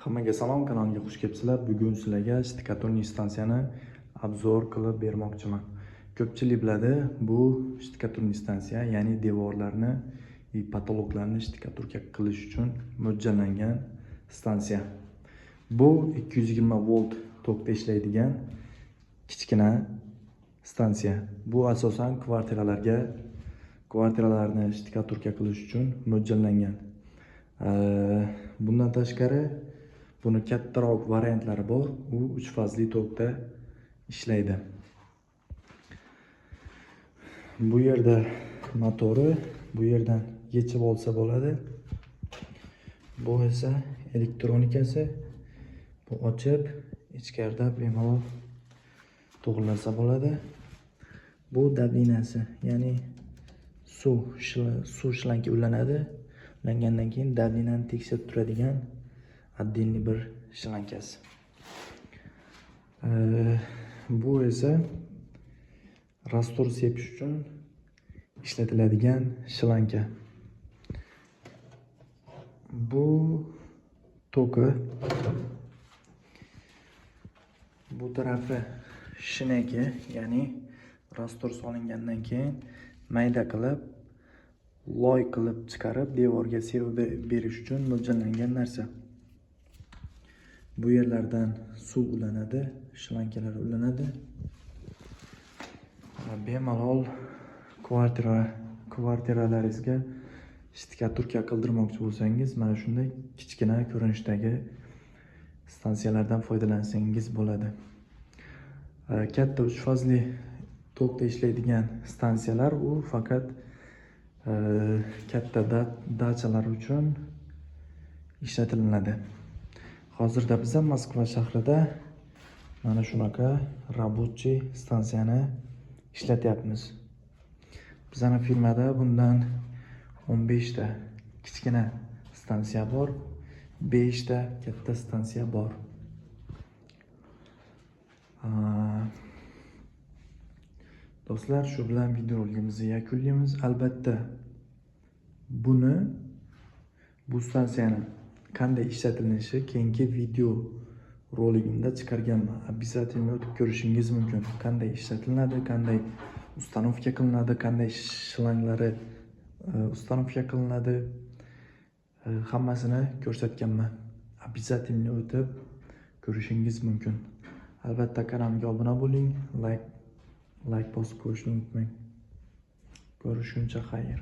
Hammaga salom, kanalga xush kelibsizlar. Bugun sizlarga shtikatorniy stansiyani obzor qilib bermoqchiman. Ko'pchilik biladi, bu shtikatorniy stansiya, ya'ni devorlarni va patologlarni shtikaturka qilish uchun mo'ljallangan stansiya. Bu 220 volt tokda ishlaydigan kichkina stansiya. Bu asosan kvartiralarni shtikaturka qilish uchun mo'ljallangan. Bundan tashqari buni kattaroq variantlari bor. U 3 fazli tokda ishlaydi. Bu yerda motori, bu yerdan yechib olsa bo'ladi. Bu esa elektronikasi. Bu ochib, ichkarida bemalol to'g'rilasa bo'ladi. Bu dabinasi, ya'ni suv shlangi ulanadi. Ulangandan keyin dabinani tekshirib turadigan отдельный bir shlankasi. Bu esa rastor sepish uchun ishlatiladigan shlanka. Bu toki. Bu tarafi shinaki, ya'ni rastor solingandan keyin mayda qilib, loy qilib chiqarib devorga sevib berish uchun mo'ljallangan narsa. Bu yerlardan suv ulanadi, shlankalar ulanadi. Bemalol kvartiralaringizga shtikaturka qildirmoqchi bo'lsangiz, mana shunday kichkina ko'rinishdagi stansiyalardan foydalansangiz bo'ladi. Katta 3 fazli tokda ishlaydigan stansiyalar u faqat katta dachalar uchun ishlatiladi. Hozirda biz Moskva shahrida mana shunaqa рабочий stansiyani ishlatyapmiz. Bizning firmada bundan 15 ta kichkina stansiya bor, 5 ta katta stansiya bor. Do'stlar, shu bilan videoligimizni yakunlaymiz. Albatta bu stansiyani qanday ishlatilinishi keyingi video roligimda chiqarganman. Обязательно o'tib ko'rishingiz mumkin. Qanday ishlatiladi, qanday ustanovka qilinadi, qanday shlanglari ustanovka qilinadi, hammasini ko'rsatganman. Обязательно o'tib ko'rishingiz mumkin. Albatta kanalimga obuna bo'ling, like bosib qo'yishni unutmang. Ko'rishguncha xayr.